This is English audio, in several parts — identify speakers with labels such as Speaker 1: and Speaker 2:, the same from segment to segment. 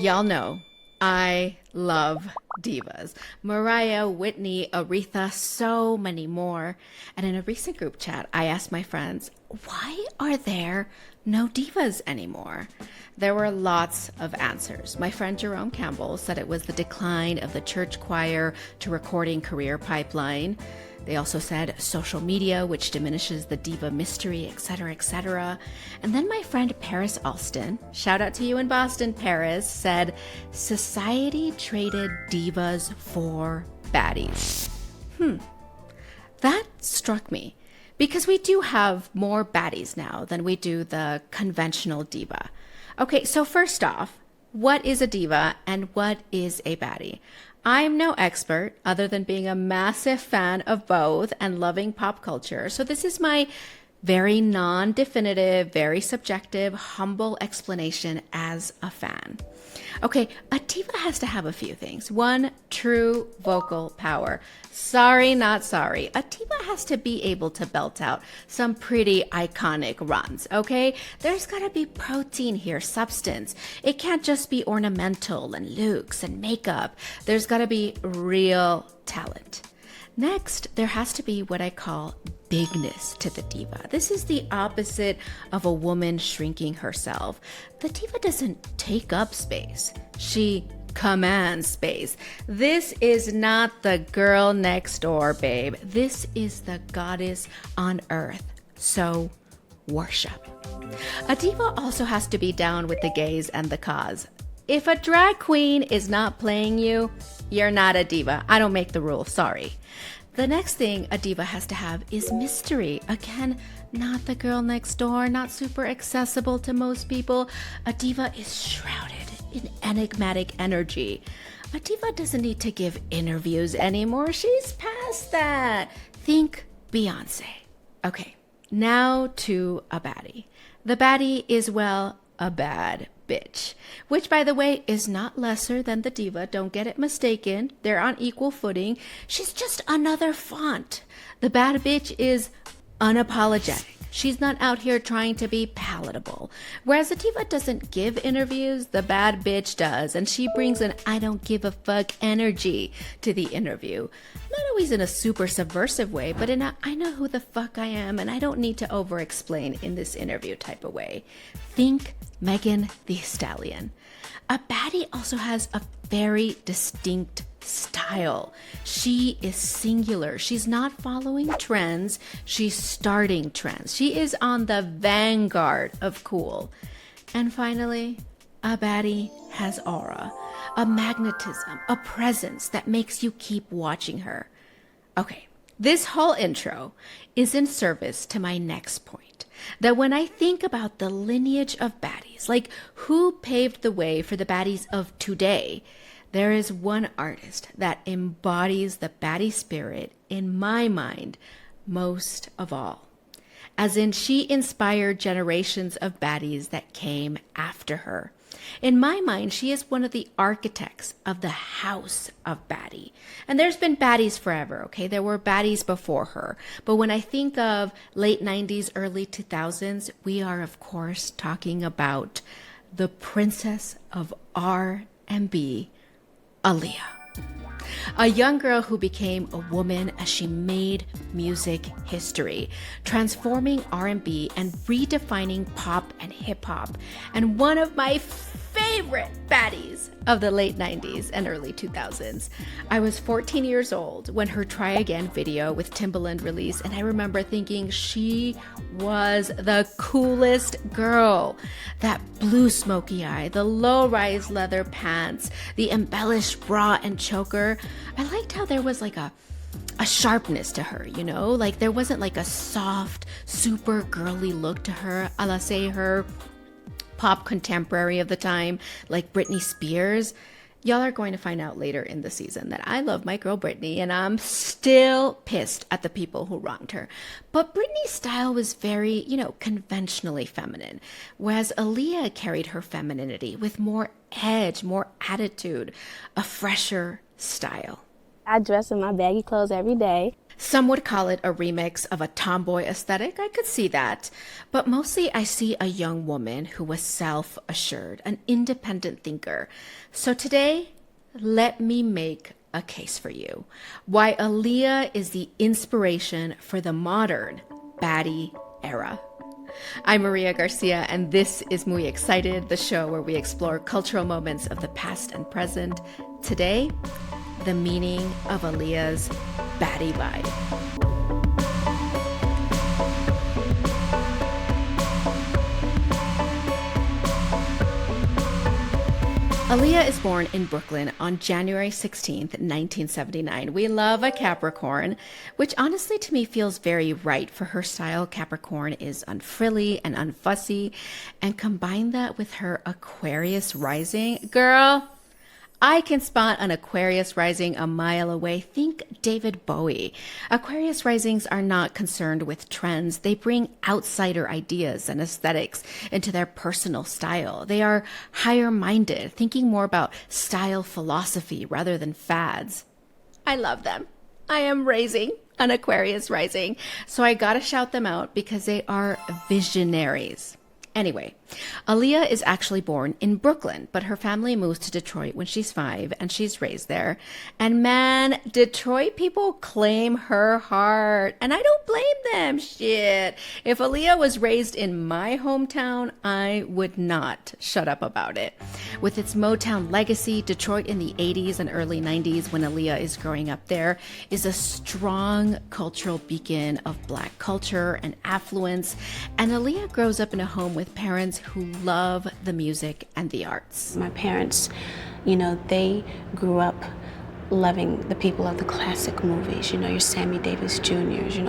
Speaker 1: Y'all know I love divas. Mariah, Whitney, Aretha, so many more. And in a recent group chat, I asked my friends, why are there no divas anymore? There were lots of answers. My friend Jerome Campbell said it was the decline of the church choir to recording career pipeline. They also said social media, which diminishes the diva mystery, etc., etc. And then my friend Paris Alston, shout out to you in Boston, Paris, said society traded divas for baddies. That struck me because we do have more baddies now than we do the conventional diva. Okay, so first off, what is a diva and what is a baddie? I'm no expert other than being a massive fan of both and loving pop culture. So this is my very non-definitive, very subjective, humble explanation as a fan. Okay, a diva has to have a few things. One, true vocal power. Sorry, not sorry. A diva has to be able to belt out some pretty iconic runs, okay? There's gotta be protein here, substance. It can't just be ornamental and looks and makeup. There's gotta be real talent. Next, there has to be what I call bigness to the diva. This is the opposite of a woman shrinking herself. The diva doesn't take up space. She commands space. This is not the girl next door, babe. This is the goddess on earth. So worship. A diva also has to be down with the gays and the cause. If a drag queen is not playing you, you're not a diva. I don't make the rules, sorry. The next thing a diva has to have is mystery. Again, not the girl next door, not super accessible to most people. A diva is shrouded in enigmatic energy. A diva doesn't need to give interviews anymore. She's past that. Think Beyonce. Okay, now to a baddie. The baddie is, well, a bad bitch, which by the way is not lesser than the diva. Don't get it mistaken. They're on equal footing. She's just another font. The bad bitch is unapologetic. She's not out here trying to be palatable. Whereas the diva doesn't give interviews, the bad bitch does. And she brings an I don't give a fuck energy to the interview. Not always in a super subversive way, but in a I know who the fuck I am and I don't need to over-explain in this interview type of way. Think Megan Thee Stallion. A baddie also has a very distinct style. She is singular. She's not following trends. She's starting trends. She is on the vanguard of cool. And finally, a baddie has aura, a magnetism, a presence that makes you keep watching her. Okay, this whole intro is in service to my next point. That when I think about the lineage of baddies, like who paved the way for the baddies of today, there is one artist that embodies the baddie spirit in my mind most of all. As in, she inspired generations of baddies that came after her. In my mind, she is one of the architects of the house of baddie. And there's been baddies forever, okay? There were baddies before her. But when I think of late 90s, early 2000s, we are, of course, talking about the princess of R&B, Aaliyah. A young girl who became a woman as she made music history, transforming R&B and redefining pop and hip hop, and one of my favorite baddies of the late 90s and early 2000s. I was 14 years old when her Try Again video with Timbaland released, and I remember thinking she was the coolest girl. That blue smoky eye, the low-rise leather pants, the embellished bra and choker. I liked how there was like a sharpness to her, you know? Like there wasn't like a soft, super girly look to her, a la say her pop contemporary of the time, like Britney Spears. Y'all are going to find out later in the season that I love my girl Britney, and I'm still pissed at the people who wronged her. But Britney's style was very, conventionally feminine, whereas Aaliyah carried her femininity with more edge, more attitude, a fresher style.
Speaker 2: I dress in my baggy clothes every day.
Speaker 1: Some would call it a remix of a tomboy aesthetic. I could see that. But mostly I see a young woman who was self-assured, an independent thinker. So today, let me make a case for you. Why Aaliyah is the inspiration for the modern baddie era. I'm Maria Garcia, and this is Muy Excited, the show where we explore cultural moments of the past and present. Today, the meaning of Aaliyah's baddie vibe. Aaliyah is born in Brooklyn on January 16th, 1979. We love a Capricorn, which honestly to me feels very right for her style. Capricorn is unfrilly and unfussy, and combine that with her Aquarius rising. Girl, I can spot an Aquarius rising a mile away. Think David Bowie. Aquarius risings are not concerned with trends. They bring outsider ideas and aesthetics into their personal style. They are higher-minded, thinking more about style philosophy rather than fads. I love them. I am raising an Aquarius rising, so I gotta shout them out because they are visionaries. Anyway, Aaliyah is actually born in Brooklyn, but her family moves to Detroit when she's 5 and she's raised there. And man, Detroit people claim her heart. And I don't blame them. Shit. If Aaliyah was raised in my hometown, I would not shut up about it. With its Motown legacy, Detroit in the 80s and early 90s, when Aaliyah is growing up there, is a strong cultural beacon of Black culture and affluence. And Aaliyah grows up in a home with parents who love the music and the arts.
Speaker 2: My parents, they grew up loving the people of the classic movies, your Sammy Davis Jr.'s,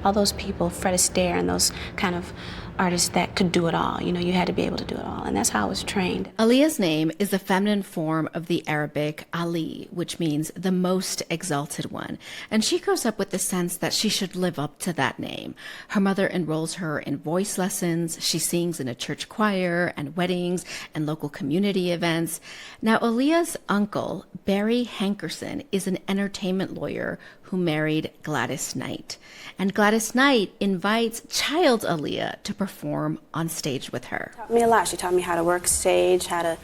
Speaker 2: all those people, Fred Astaire, and those kind of artists that could do it all. You had to be able to do it all, and that's how I was trained.
Speaker 1: Aaliyah's name is the feminine form of the Arabic Ali, which means the most exalted one, and she grows up with the sense that she should live up to that name. Her mother enrolls her in voice lessons, she sings in a church choir and weddings and local community events. Now, Aaliyah's uncle, Barry Hankerson, is an entertainment lawyer who married Gladys Knight. And Gladys Knight invites child Aaliyah to perform on stage with her.
Speaker 2: Taught me a lot. She taught me how to work stage, how to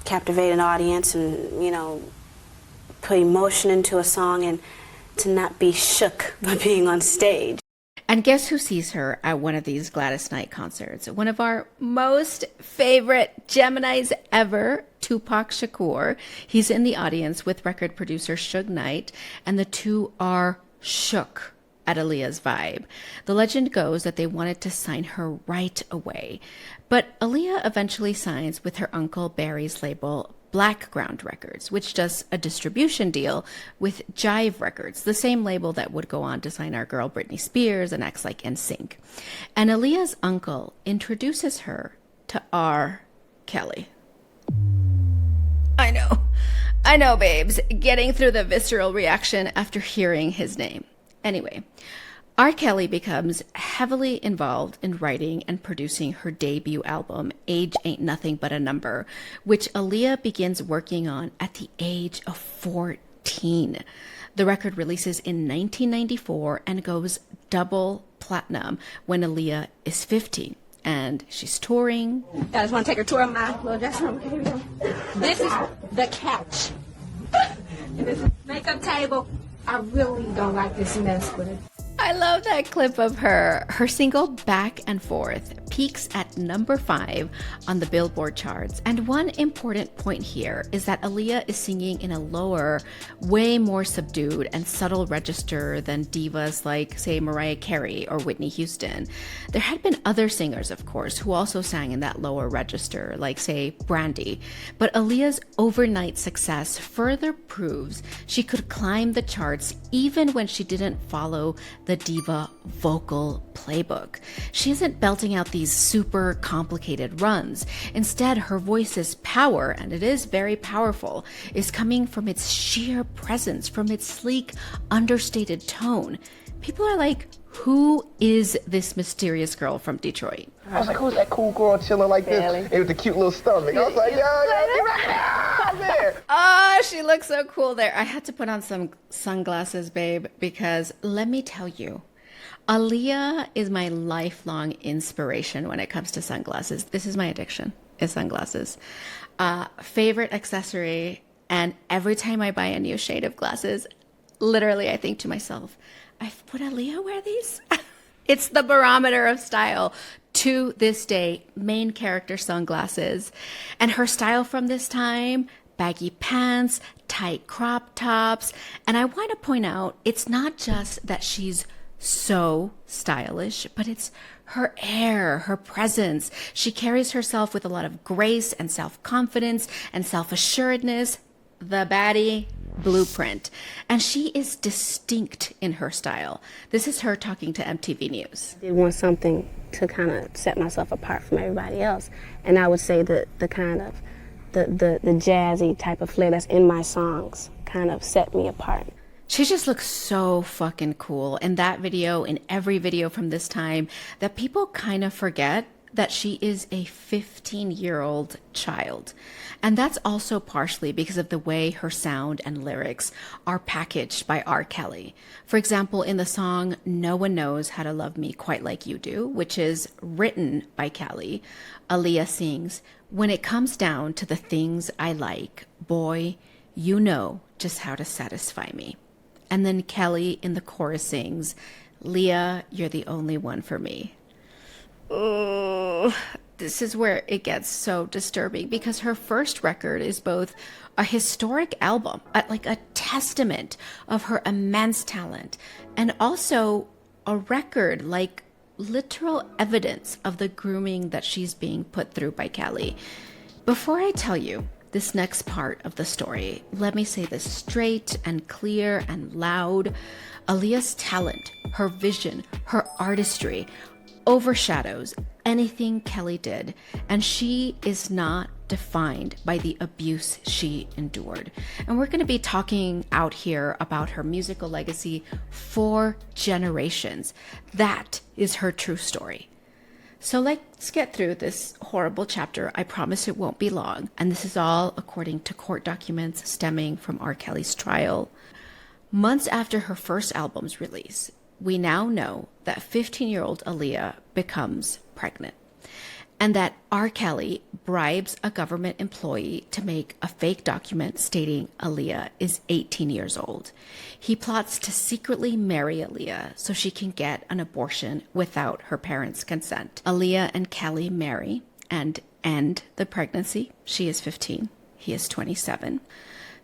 Speaker 2: captivate an audience and, put emotion into a song and to not be shook by being on stage.
Speaker 1: And guess who sees her at one of these Gladys Knight concerts? One of our most favorite Geminis ever, Tupac Shakur. He's in the audience with record producer Suge Knight, and the two are shook at Aaliyah's vibe. The legend goes that they wanted to sign her right away. But Aaliyah eventually signs with her uncle Barry's label, Blackground Records, which does a distribution deal with Jive Records, the same label that would go on to sign our girl Britney Spears and acts like NSYNC. And Aaliyah's uncle introduces her to R. Kelly. I know, babes, getting through the visceral reaction after hearing his name. Anyway, R. Kelly becomes heavily involved in writing and producing her debut album, Age Ain't Nothing But a Number, which Aaliyah begins working on at the age of 14. The record releases in 1994 and goes double platinum when Aaliyah is 15. And she's touring.
Speaker 3: I just want to take a tour of my little dressing room. Here we go. This is the couch. And this makeup table. I really don't like this mess with it.
Speaker 1: I love that clip of her. Her single Back and Forth peaks at number 5 on the Billboard charts. And one important point here is that Aaliyah is singing in a lower, way more subdued and subtle register than divas like, say, Mariah Carey or Whitney Houston. There had been other singers, of course, who also sang in that lower register, like, say, Brandy. But Aaliyah's overnight success further proves she could climb the charts even when she didn't follow the diva vocal playbook. She isn't belting out these super complicated runs. Instead, her voice's power, and it is very powerful, is coming from its sheer presence, from its sleek, understated tone. People are like, who is this mysterious girl from Detroit?
Speaker 4: I was like, who's that cool girl chilling like this? And with the cute little stomach. I was like, yo, man.
Speaker 1: Oh, she looks so cool there. I had to put on some sunglasses, babe, because let me tell you, Aaliyah is my lifelong inspiration when it comes to sunglasses. This is my addiction, is sunglasses. Favorite accessory, and every time I buy a new shade of glasses, literally I think to myself, would Aaliyah wear these? It's the barometer of style. To this day, main character sunglasses. And her style from this time, baggy pants, tight crop tops. And I want to point out, it's not just that she's so stylish, but it's her air, her presence. She carries herself with a lot of grace and self-confidence and self-assuredness. The Baddie blueprint. And she is distinct in her style. This is her talking to MTV News.
Speaker 2: I did want something to kind of set myself apart from everybody else. And I would say the kind of the jazzy type of flair that's in my songs kind of set me apart.
Speaker 1: She just looks so fucking cool in that video, in every video from this time, that people kind of forget that she is a 15-year-old child. And that's also partially because of the way her sound and lyrics are packaged by R. Kelly. For example, in the song No One Knows How to Love Me Quite Like You Do, which is written by Kelly, Aaliyah sings, "When it comes down to the things I like, boy, you know just how to satisfy me." And then Kelly in the chorus sings, "Leah, you're the only one for me." Oh, this is where it gets so disturbing, because her first record is both a historic album, like a testament of her immense talent, and also a record, like literal evidence of the grooming that she's being put through by Kelly. Before I tell you this next part of the story, let me say this straight and clear and loud. Aaliyah's talent, her vision, her artistry overshadows anything Kelly did, and she is not defined by the abuse she endured. And we're going to be talking out here about her musical legacy for generations. That is her true story. So let's get through this horrible chapter. I promise it won't be long. And this is all according to court documents stemming from R. Kelly's trial. Months after her first album's release, we now know that 15-year-old Aaliyah becomes pregnant, and that R. Kelly bribes a government employee to make a fake document stating Aaliyah is 18 years old. He plots to secretly marry Aaliyah so she can get an abortion without her parents' consent. Aaliyah and Kelly marry and end the pregnancy. She is 15. He is 27.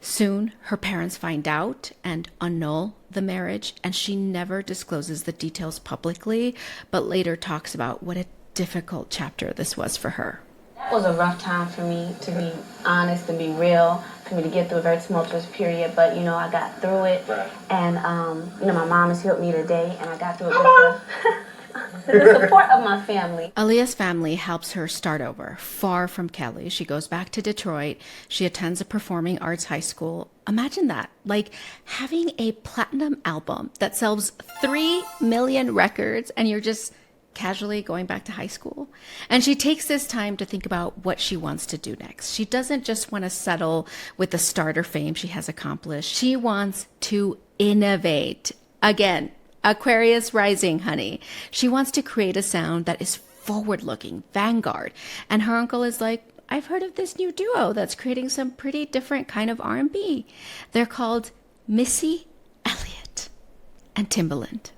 Speaker 1: Soon, her parents find out and annul the marriage, and she never discloses the details publicly, but later talks about what a difficult chapter this was for her.
Speaker 2: That was a rough time for me, to be honest and be real, for me to get through a very tumultuous period, but, you know, I got through it, and, you know, my mom has helped me today, and I got through it with the support of my family.
Speaker 1: Aaliyah's family helps her start over, far from Kelly. She goes back to Detroit. She attends a performing arts high school. Imagine that, like having a platinum album that sells 3 million records, and you're just casually going back to high school. And she takes this time to think about what she wants to do next. She doesn't just want to settle with the starter fame she has accomplished. She wants to innovate. Again, Aquarius rising, honey. She wants to create a sound that is forward-looking, vanguard. And her uncle is like, I've heard of this new duo that's creating some pretty different kind of R&B. They're called Missy Elliott and Timbaland.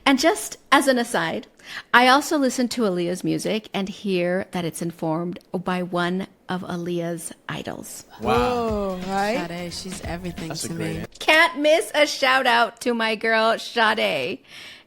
Speaker 1: And just as an aside, I also listen to Aaliyah's music and hear that it's informed by one of Aaliyah's idols.
Speaker 5: Wow.
Speaker 6: Right?
Speaker 5: Sade, she's everything
Speaker 6: That's
Speaker 5: to
Speaker 6: a great
Speaker 5: me.
Speaker 1: Can't miss a shout out to my girl, Sade.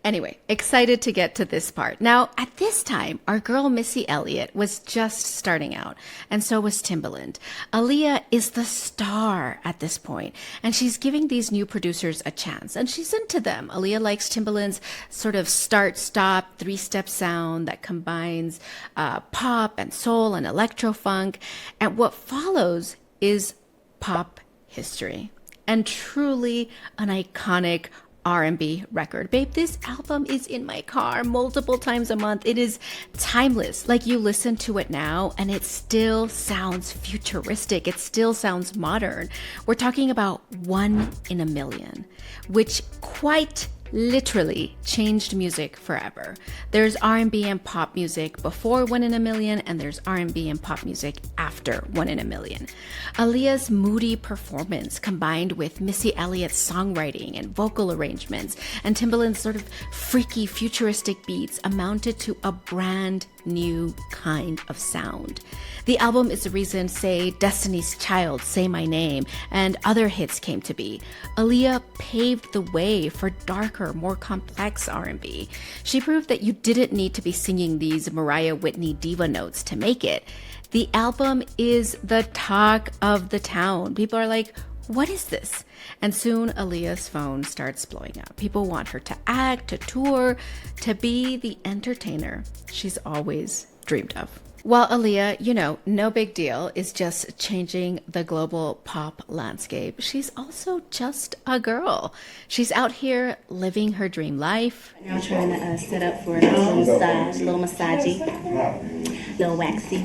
Speaker 1: Anyway, excited to get to this part. Now, at this time, our girl Missy Elliott was just starting out, and so was Timbaland. Aaliyah is the star at this point, and she's giving these new producers a chance, and she's into them. Aaliyah likes Timbaland's sort of start-stop, three-step sound that combines pop and soul and electro-funk, and what follows is pop history, and truly an iconic R&B record. Babe, this album is in my car multiple times a month. It is timeless. Like, you listen to it now and it still sounds futuristic. It still sounds modern. We're talking about 1 in a Million, which quite literally changed music forever. There's R&B and pop music before 1 in a Million, and there's R&B and pop music after 1 in a Million. Aaliyah's moody performance combined with Missy Elliott's songwriting and vocal arrangements and Timbaland's sort of freaky futuristic beats amounted to a brand new kind of sound. The album is the reason, say, Destiny's Child, Say My Name, and other hits came to be. Aaliyah paved the way for darker, more complex R&B. She proved that you didn't need to be singing these Mariah Whitney diva notes to make it. The album is the talk of the town. People are like, what is this? And soon Aaliyah's phone starts blowing up. People want her to act, to tour, to be the entertainer she's always dreamed of. While Aaliyah, no big deal, is just changing the global pop landscape, she's also just a girl. She's out here living her dream life.
Speaker 2: I'm trying to set up for a little massage, a little massagey, a little waxy.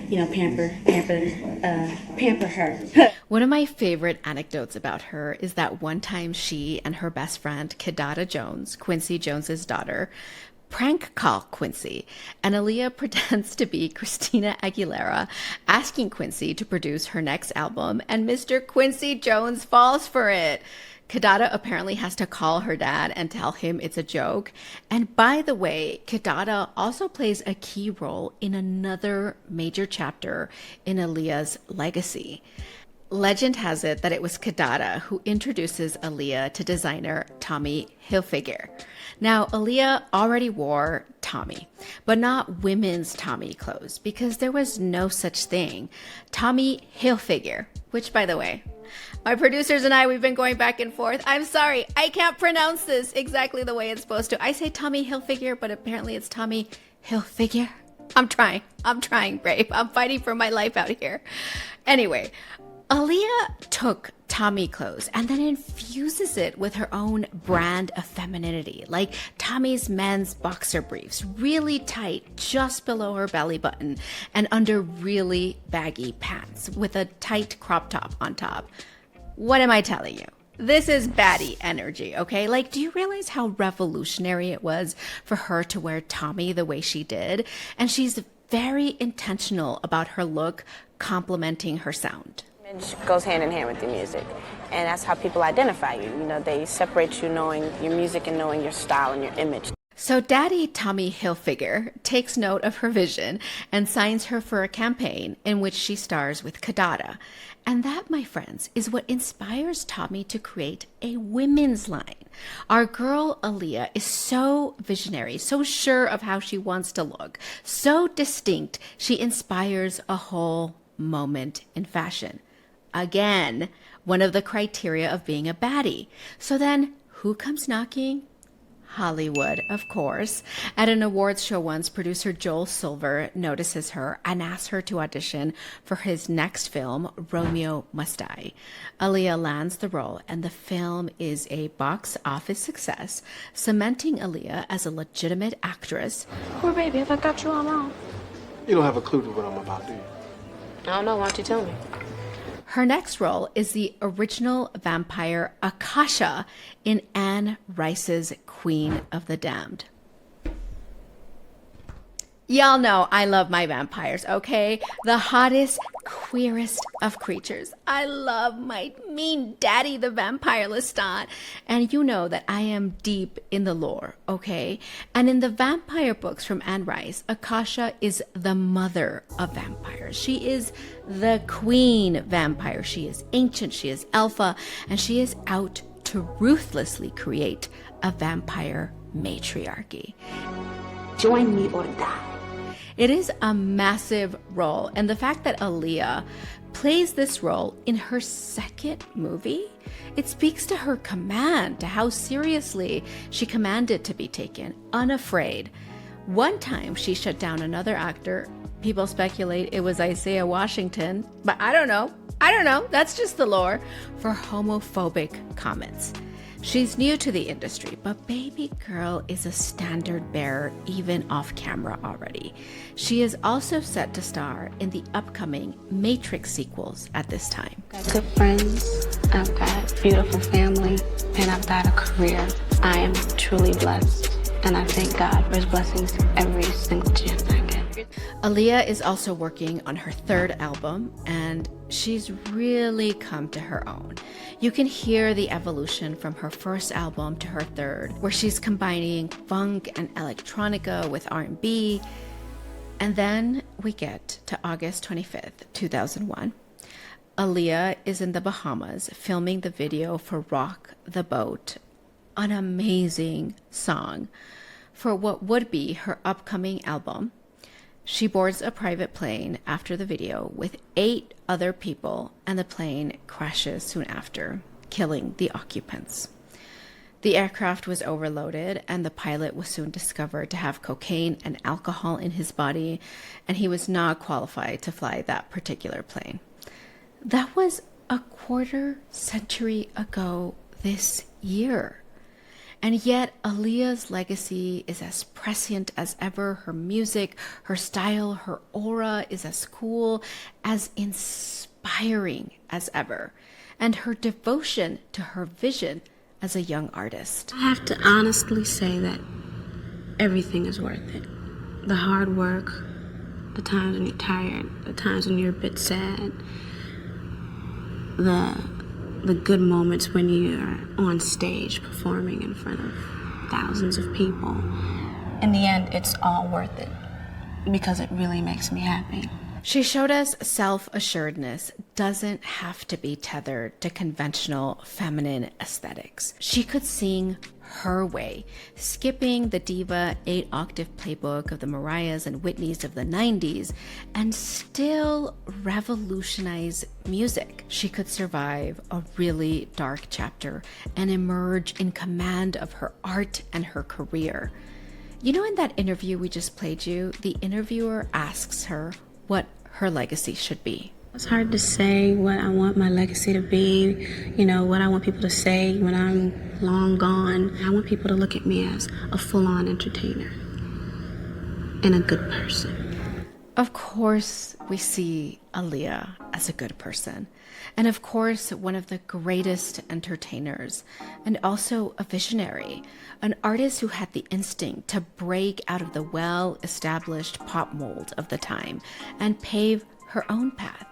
Speaker 2: Pamper her.
Speaker 1: One of my favorite anecdotes about her is that one time she and her best friend, Kidada Jones, Quincy Jones's daughter, prank call Quincy, and Aaliyah pretends to be Christina Aguilera, asking Quincy to produce her next album, and Mr. Quincy Jones falls for it. Kidada apparently has to call her dad and tell him it's a joke. And by the way, Kidada also plays a key role in another major chapter in Aaliyah's legacy. Legend has it that it was Kidada who introduces Aaliyah to designer Tommy Hilfiger. Now, Aaliyah already wore Tommy, but not women's Tommy clothes because there was no such thing. Tommy Hilfiger, which, by the way, my producers and I, we've been going back and forth. I'm sorry, I can't pronounce this exactly the way it's supposed to. I say Tommy Hilfiger, but apparently it's Tommy Hilfiger. I'm trying, brave. I'm fighting for my life out here. Anyway, Aaliyah took Tommy clothes and then infuses it with her own brand of femininity, like Tommy's men's boxer briefs, really tight just below her belly button and under really baggy pants with a tight crop top on top. What am I telling you? This is Baddie energy, okay? Like, do you realize how revolutionary it was for her to wear Tommy the way she did? And she's very intentional about her look complementing her sound.
Speaker 5: Image goes hand in hand with your music, and that's how people identify you. They separate you knowing your music and knowing your style and your image.
Speaker 1: So Daddy Tommy Hilfiger takes note of her vision and signs her for a campaign in which she stars with Kidada. And that, my friends, is what inspires Tommy to create a women's line. Our girl Aaliyah is so visionary, so sure of how she wants to look, so distinct, she inspires a whole moment in fashion. Again, one of the criteria of being a baddie. So then, who comes knocking? Hollywood, of course. At an awards show once, producer Joel Silver notices her and asks her to audition for his next film, Romeo Must Die. Aaliyah lands the role, and the film is a box office success, cementing Aaliyah as a legitimate actress.
Speaker 3: Poor baby, have I got you all wrong?
Speaker 4: You don't have a clue to what I'm about, do you?
Speaker 5: I don't know, why don't you tell me?
Speaker 1: Her next role is the original vampire Akasha in Anne Rice's Queen of the Damned. Y'all know I love my vampires, okay? The hottest, queerest of creatures. I love my mean daddy, the vampire Lestat. And you know that I am deep in the lore, okay? And in the vampire books from Anne Rice, Akasha is the mother of vampires. She is the queen vampire. She is ancient, she is alpha, and she is out to ruthlessly create a vampire matriarchy.
Speaker 2: Join me or die.
Speaker 1: It is a massive role, and the fact that Aaliyah plays this role in her second movie, it speaks to her command, to how seriously she commanded to be taken, unafraid. One time she shut down another actor. People speculate it was Isaiah Washington, but I don't know. That's just the lore, for homophobic comments. She's new to the industry, but baby girl is a standard bearer even off camera already. She is also set to star in the upcoming Matrix sequels at this time.
Speaker 2: I've got good friends, I've got a beautiful family, and I've got a career. I am truly blessed, and I thank God for his blessings every single chance I get.
Speaker 1: Aaliyah is also working on her third album, and she's really come to her own. You can hear the evolution from her first album to her third, where she's combining funk and electronica with R&B. And then we get to August 25th, 2001. Aaliyah is in the Bahamas filming the video for Rock the Boat, an amazing song for what would be her upcoming album. She boards a private plane after the video with 8 other people, and the plane crashes soon after, killing the occupants. The aircraft was overloaded, and the pilot was soon discovered to have cocaine and alcohol in his body, and he was not qualified to fly that particular plane. That was a quarter century ago this year. And yet Aaliyah's legacy is as prescient as ever. Her music, her style, her aura is as cool, as inspiring as ever. And her devotion to her vision as a young artist.
Speaker 2: I have to honestly say that everything is worth it. The hard work, the times when you're tired, the times when you're a bit sad, the good moments when you're on stage performing in front of thousands of people. In the end, it's all worth it because it really makes me happy.
Speaker 1: She showed us self-assuredness doesn't have to be tethered to conventional feminine aesthetics. She could sing her way, skipping the Diva 8-octave playbook of the Mariahs and Whitneys of the 90s, and still revolutionize music. She could survive a really dark chapter and emerge in command of her art and her career. You know, in that interview we just played you, the interviewer asks her what her legacy should be.
Speaker 2: It's hard to say what I want my legacy to be, what I want people to say when I'm long gone. I want people to look at me as a full-on entertainer and a good person.
Speaker 1: Of course, we see Aaliyah as a good person, and of course, one of the greatest entertainers, and also a visionary, an artist who had the instinct to break out of the well-established pop mold of the time and pave her own path.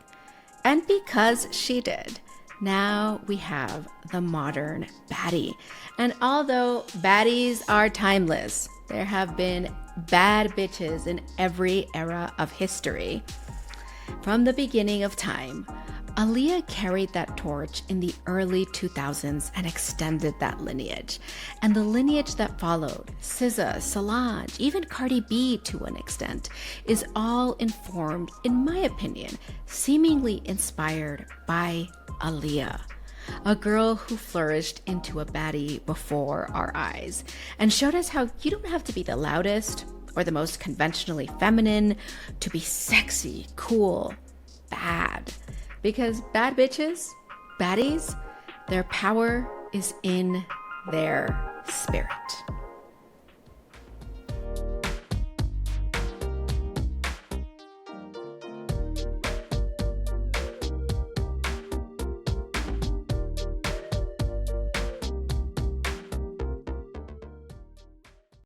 Speaker 1: And because she did, now we have the modern baddie. And although baddies are timeless, there have been bad bitches in every era of history. From the beginning of time, Aaliyah carried that torch in the early 2000s and extended that lineage. And the lineage that followed, SZA, Solange, even Cardi B to an extent, is all informed, in my opinion, seemingly inspired by Aaliyah, a girl who flourished into a baddie before our eyes and showed us how you don't have to be the loudest or the most conventionally feminine to be sexy, cool, bad. Because bad bitches, baddies, their power is in their spirit.